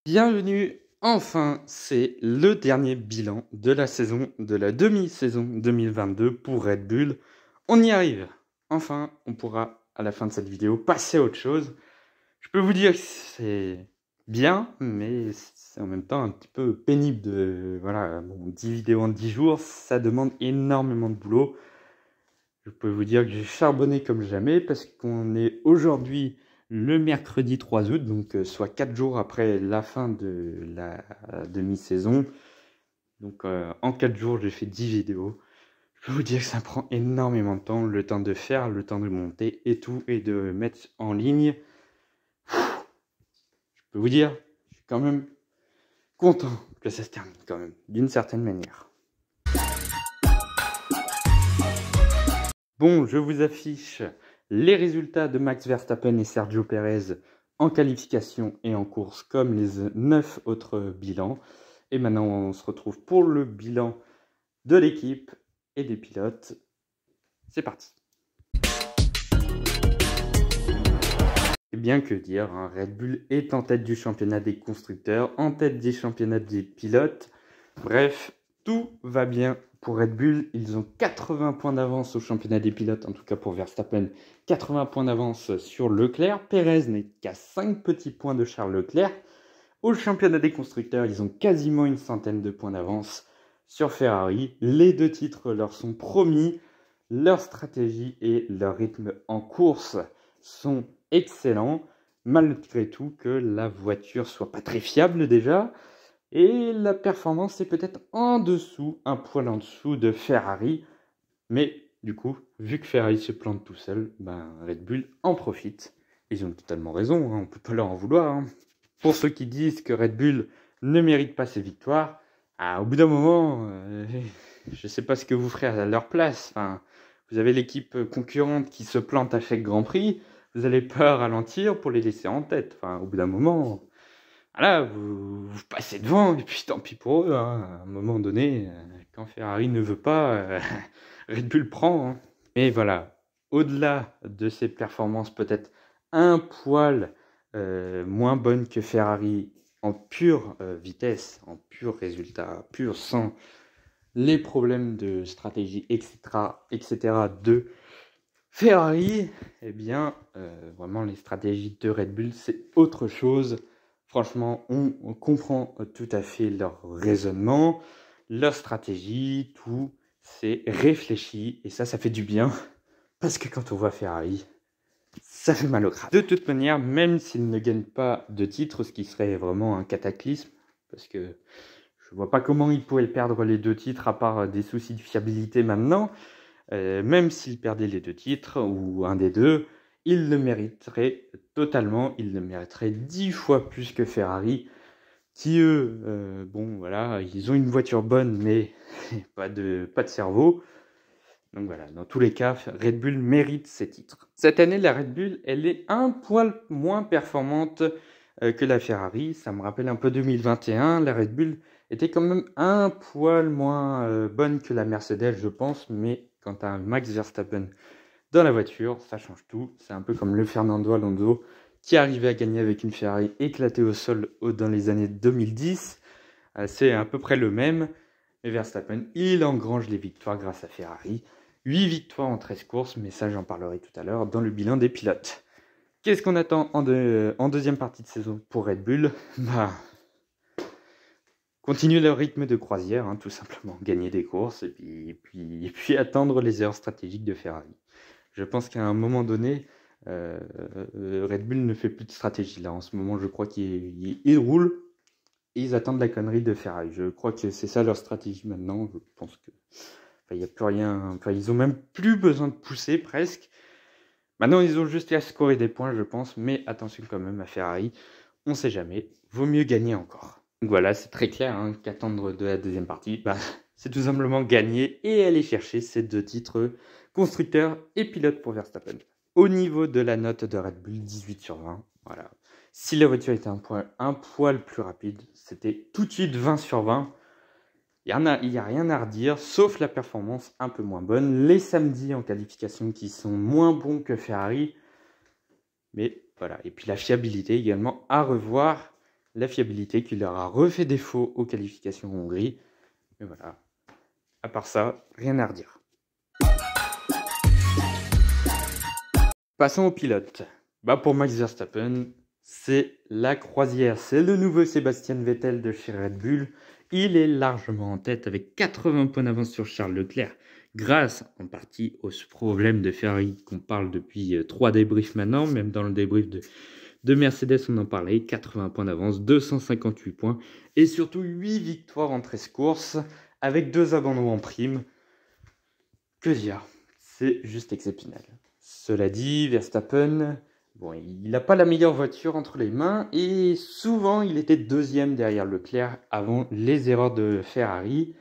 Bienvenue, enfin, c'est le dernier bilan de la saison, de la demi-saison 2022 pour Red Bull. On y arrive. Enfin, on pourra, à la fin de cette vidéo, passer à autre chose. Je peux vous dire que c'est bien, mais c'est en même temps un petit peu pénible de... Voilà, bon, 10 vidéos en 10 jours, ça demande énormément de boulot. Je peux vous dire que j'ai charbonné comme jamais parce qu'on est aujourd'hui le mercredi 3 août, donc soit 4 jours après la fin de la demi-saison. Donc en 4 jours, j'ai fait 10 vidéos. Je peux vous dire que ça prend énormément de temps, le temps de faire, le temps de monter et tout, et de mettre en ligne. Je peux vous dire, je suis quand même content que ça se termine quand même, d'une certaine manière. Bon, je vous affiche les résultats de Max Verstappen et Sergio Perez en qualification et en course comme les 9 autres bilans. Et maintenant, on se retrouve pour le bilan de l'équipe et des pilotes. C'est parti. Et bien que dire, hein, Red Bull est en tête du championnat des constructeurs, en tête des championnats des pilotes. Bref, tout va bien pour Red Bull. Ils ont 80 points d'avance au championnat des pilotes, en tout cas pour Verstappen, 80 points d'avance sur Leclerc. Perez n'est qu'à 5 petits points de Charles Leclerc. Au championnat des constructeurs, ils ont quasiment une centaine de points d'avance sur Ferrari. Les deux titres leur sont promis. Leur stratégie et leur rythme en course sont excellents, malgré tout que la voiture soit pas très fiable déjà. Et la performance est peut-être en dessous, un poil en dessous de Ferrari. Mais du coup, vu que Ferrari se plante tout seul, Red Bull en profite. Ils ont totalement raison, hein, on ne peut pas leur en vouloir. Hein. Pour ceux qui disent que Red Bull ne mérite pas ses victoires, au bout d'un moment, je ne sais pas ce que vous ferez à leur place. Enfin, vous avez l'équipe concurrente qui se plante à chaque Grand Prix, vous allez pas ralentir pour les laisser en tête. Enfin, au bout d'un moment... Voilà, vous passez devant, et puis tant pis pour eux. Hein. À un moment donné, quand Ferrari ne veut pas, Red Bull prend. Hein. Mais voilà, au-delà de ces performances peut-être un poil moins bonnes que Ferrari en pure vitesse, en pur résultat, pur sans les problèmes de stratégie, etc. de Ferrari, eh bien, vraiment les stratégies de Red Bull, c'est autre chose. Franchement, on comprend tout à fait leur raisonnement, leur stratégie, tout. C'est réfléchi et ça fait du bien. Parce que quand on voit Ferrari, ça fait mal au crâne. De toute manière, même s'ils ne gagnent pas de titre, ce qui serait vraiment un cataclysme, parce que je vois pas comment ils pourraient perdre les 2 titres à part des soucis de fiabilité maintenant. Même s'ils perdaient les 2 titres, ou un des deux, ils le mériteraient totalement, ils le mériteraient 10 fois plus que Ferrari, qui eux, bon voilà, ils ont une voiture bonne, mais pas de cerveau. Donc voilà, dans tous les cas, Red Bull mérite ses titres. Cette année, la Red Bull, elle est un poil moins performante que la Ferrari. Ça me rappelle un peu 2021, la Red Bull était quand même un poil moins bonne que la Mercedes, je pense, mais quant à Max Verstappen dans la voiture, ça change tout. C'est un peu comme le Fernando Alonso qui arrivait à gagner avec une Ferrari éclatée au sol dans les années 2010. C'est à peu près le même. Mais Verstappen, il engrange les victoires grâce à Ferrari. 8 victoires en 13 courses, mais ça j'en parlerai tout à l'heure dans le bilan des pilotes. Qu'est-ce qu'on attend en deuxième partie de saison pour Red Bull? Continuer leur rythme de croisière, hein, tout simplement. Gagner des courses et puis attendre les erreurs stratégiques de Ferrari. Je pense qu'à un moment donné, Red Bull ne fait plus de stratégie. Là, en ce moment, je crois qu'ils roulent et ils attendent la connerie de Ferrari. Je crois que c'est ça leur stratégie maintenant. Je pense que il n'y a plus rien. Ils ont même plus besoin de pousser presque. Maintenant, ils ont juste à scorer des points, je pense. Mais attention quand même à Ferrari. On ne sait jamais. Vaut mieux gagner encore. Donc voilà, c'est très clair hein, qu'attendre de la deuxième partie, c'est tout simplement gagner et aller chercher ces 2 titres constructeur et pilote pour Verstappen. Au niveau de la note de Red Bull, 18 sur 20. Voilà. Si la voiture était un poil plus rapide, c'était tout de suite 20 sur 20. Il n'y a rien à redire, sauf la performance un peu moins bonne. Les samedis en qualification qui sont moins bons que Ferrari. Mais voilà, et puis la fiabilité également à revoir. la fiabilité qui leur a refait défaut aux qualifications en Hongrie. Mais voilà, à part ça, rien à redire. Passons au pilote. Pour Max Verstappen, c'est la croisière. C'est le nouveau Sébastien Vettel de chez Red Bull. Il est largement en tête avec 80 points d'avance sur Charles Leclerc, grâce en partie aux problèmes de Ferrari qu'on parle depuis 3 débriefs maintenant. Même dans le débrief de Mercedes, on en parlait. 80 points d'avance, 258 points et surtout 8 victoires en 13 courses avec 2 abandons en prime. Que dire, c'est juste exceptionnel. Cela dit, Verstappen, il n'a pas la meilleure voiture entre les mains et souvent il était deuxième derrière Leclerc avant les erreurs de Ferrari.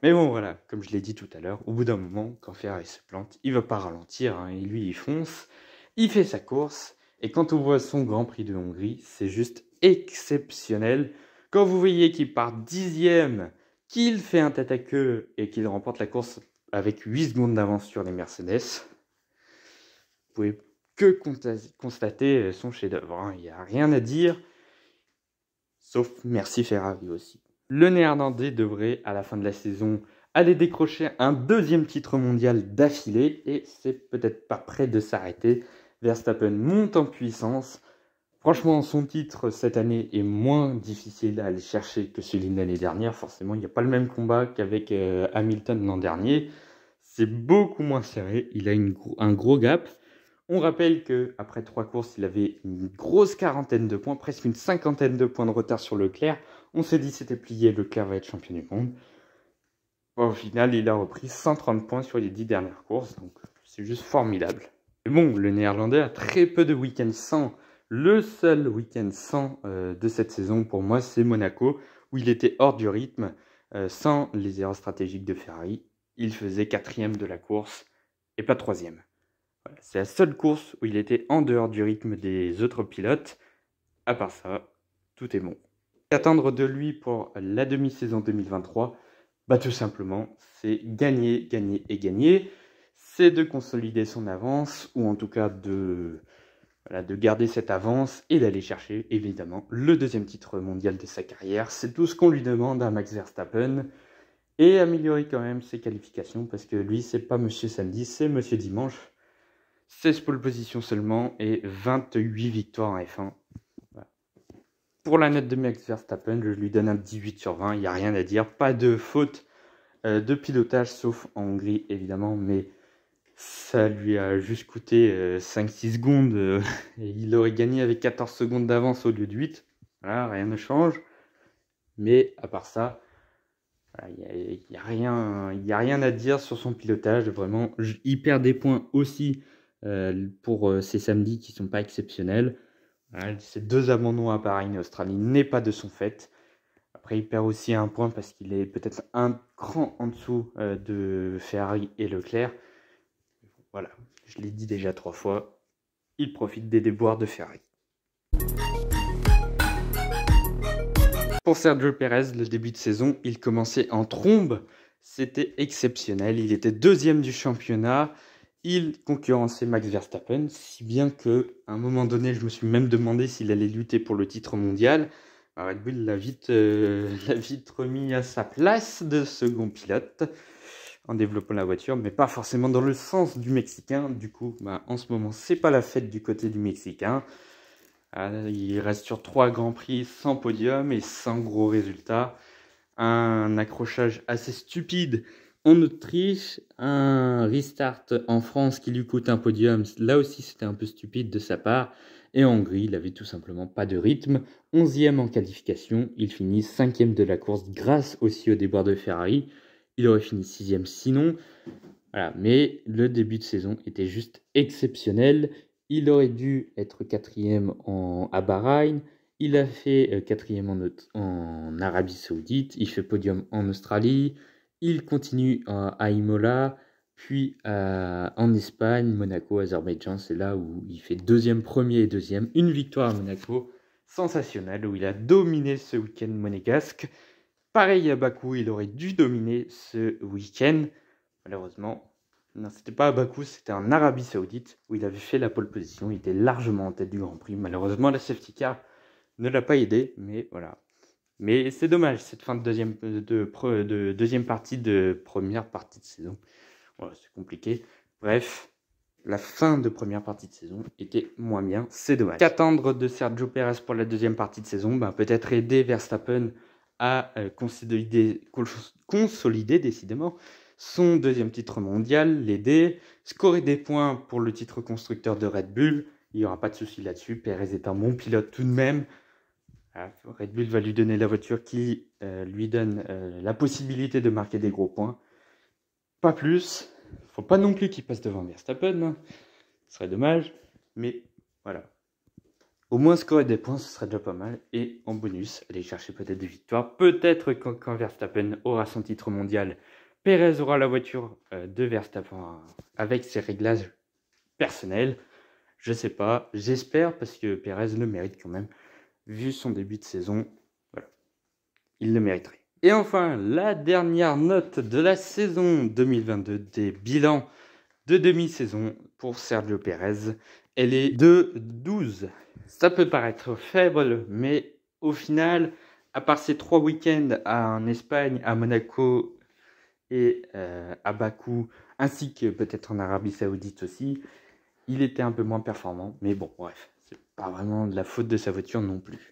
Mais bon voilà, comme je l'ai dit tout à l'heure, au bout d'un moment, quand Ferrari se plante, il ne va pas ralentir, et lui il fonce, il fait sa course, et quand on voit son Grand Prix de Hongrie, c'est juste exceptionnel. Quand vous voyez qu'il part 10e, qu'il fait un tête à queue et qu'il remporte la course avec 8 secondes d'avance sur les Mercedes, vous pouvez que constater son chef-d'œuvre. Il n'y a rien à dire, sauf merci Ferrari aussi. Le Néerlandais devrait, à la fin de la saison, aller décrocher un 2e titre mondial d'affilée et c'est peut-être pas près de s'arrêter. Verstappen monte en puissance. Franchement, son titre cette année est moins difficile à aller chercher que celui de l'année dernière. Forcément, il n'y a pas le même combat qu'avec Hamilton l'an dernier. C'est beaucoup moins serré. Il a un gros gap. On rappelle qu'après 3 courses, il avait une grosse quarantaine de points, presque une cinquantaine de points de retard sur Leclerc. On s'est dit c'était plié, Leclerc va être champion du monde. Au final, il a repris 130 points sur les 10 dernières courses, donc c'est juste formidable. Et bon, le Néerlandais a très peu de week-ends sans. Le seul week-end sans de cette saison, pour moi, c'est Monaco, où il était hors du rythme, sans les erreurs stratégiques de Ferrari. Il faisait 4e de la course et pas 3e. Voilà, c'est la seule course où il était en dehors du rythme des autres pilotes. À part ça, tout est bon. Attendre de lui pour la demi-saison 2023, tout simplement, c'est gagner, gagner et gagner. C'est de consolider son avance, ou en tout cas de garder cette avance et d'aller chercher, évidemment, le 2e titre mondial de sa carrière. C'est tout ce qu'on lui demande à Max Verstappen. Et améliorer quand même ses qualifications, parce que lui, c'est pas Monsieur Samedi, c'est Monsieur Dimanche. 16 pole positions seulement et 28 victoires en F1. Voilà. Pour la note de Max Verstappen, je lui donne un 18 sur 20. Il n'y a rien à dire. Pas de faute de pilotage, sauf en Hongrie, évidemment. Mais ça lui a juste coûté 5-6 secondes. Et il aurait gagné avec 14 secondes d'avance au lieu de 8. Voilà, rien ne change. Mais à part ça, il n'y a rien à dire sur son pilotage. Vraiment, il perd des points aussi. Pour ces samedis qui ne sont pas exceptionnels. Voilà, ces 2 abandons à Bahreïn et Australie n'est pas de son fait. Après, il perd aussi un point parce qu'il est peut-être un cran en dessous de Ferrari et Leclerc. Voilà, je l'ai dit déjà 3 fois, il profite des déboires de Ferrari. Pour Sergio Pérez, le début de saison, il commençait en trombe. C'était exceptionnel, il était 2e du championnat. Il concurrençait Max Verstappen, si bien qu'à un moment donné, je me suis même demandé s'il allait lutter pour le titre mondial. Red Bull l'a vite remis à sa place de second pilote en développant la voiture, mais pas forcément dans le sens du Mexicain. Du coup, en ce moment, c'est pas la fête du côté du Mexicain. Il reste sur 3 Grands Prix sans podium et sans gros résultats. Un accrochage assez stupide en Autriche, un restart en France qui lui coûte un podium, là aussi c'était un peu stupide de sa part. Et en Hongrie, il avait tout simplement pas de rythme. 11e en qualification, il finit 5e de la course grâce aussi au déboire de Ferrari. Il aurait fini 6e sinon. Voilà, mais le début de saison était juste exceptionnel. Il aurait dû être 4e à Bahreïn. Il a fait 4e en Arabie Saoudite. Il fait podium en Australie. Il continue à Imola, puis en Espagne, Monaco, Azerbaïdjan. C'est là où il fait 2e, 1er et 2e. Une victoire à Monaco, sensationnelle, où il a dominé ce week-end monégasque. Pareil à Bakou, il aurait dû dominer ce week-end. Malheureusement, non, c'était pas à Bakou, c'était en Arabie Saoudite, où il avait fait la pole position. Il était largement en tête du Grand Prix. Malheureusement, la safety car ne l'a pas aidé, mais voilà. Mais c'est dommage, cette fin de deuxième partie de première partie de saison. Voilà, c'est compliqué. Bref, la fin de première partie de saison était moins bien, c'est dommage. Qu'attendre de Sergio Pérez pour la deuxième partie de saison? Peut-être aider Verstappen à consolider décidément son deuxième titre mondial, l'aider, scorer des points pour le titre constructeur de Red Bull. Il n'y aura pas de souci là-dessus. Pérez est un bon pilote tout de même. Red Bull va lui donner la voiture qui lui donne la possibilité de marquer des gros points. Pas plus. Faut pas non plus qu'il passe devant Verstappen. Hein. Ce serait dommage. Mais voilà. Au moins scorer des points, ce serait déjà pas mal. Et en bonus, aller chercher peut-être des victoires. Peut-être quand Verstappen aura son titre mondial, Pérez aura la voiture de Verstappen avec ses réglages personnels. Je sais pas. J'espère parce que Pérez le mérite quand même. Vu son début de saison, voilà, il le mériterait. Et enfin, la dernière note de la saison 2022 des bilans de demi-saison pour Sergio Pérez, elle est de 12. Ça peut paraître faible, mais au final, à part ces 3 week-ends en Espagne, à Monaco et à Bakou, ainsi que peut-être en Arabie Saoudite aussi, il était un peu moins performant. Mais bon, bref, c'est pas vraiment de la faute de sa voiture non plus.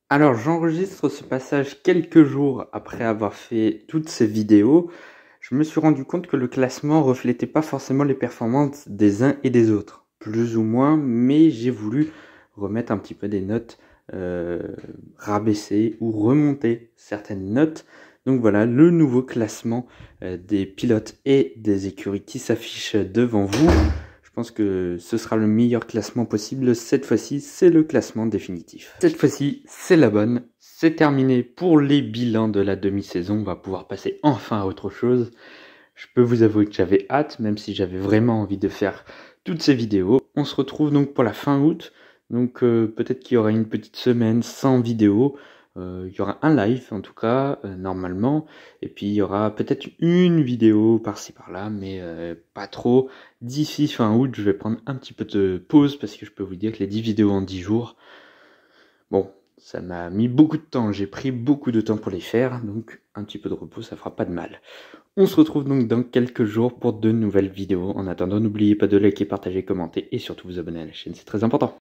Alors j'enregistre ce passage quelques jours après avoir fait toutes ces vidéos. Je me suis rendu compte que le classement reflétait pas forcément les performances des uns et des autres, plus ou moins, mais j'ai voulu remettre un petit peu des notes, rabaisser ou remonter certaines notes. Donc voilà, le nouveau classement des pilotes et des écuries qui s'affiche devant vous. Je pense que ce sera le meilleur classement possible. Cette fois-ci, c'est le classement définitif. Cette fois-ci, c'est la bonne. C'est terminé pour les bilans de la demi-saison. On va pouvoir passer enfin à autre chose. Je peux vous avouer que j'avais hâte, même si j'avais vraiment envie de faire toutes ces vidéos. On se retrouve donc pour la fin août. Donc peut-être qu'il y aura une petite semaine sans vidéo. Il y aura un live en tout cas, normalement. Et puis il y aura peut-être une vidéo par-ci par-là, mais pas trop. D'ici fin août, je vais prendre un petit peu de pause parce que je peux vous dire que les 10 vidéos en 10 jours, bon, ça m'a mis beaucoup de temps. J'ai pris beaucoup de temps pour les faire, donc un petit peu de repos, ça fera pas de mal. On se retrouve donc dans quelques jours pour de nouvelles vidéos. En attendant, n'oubliez pas de liker, partager, commenter et surtout vous abonner à la chaîne, c'est très important.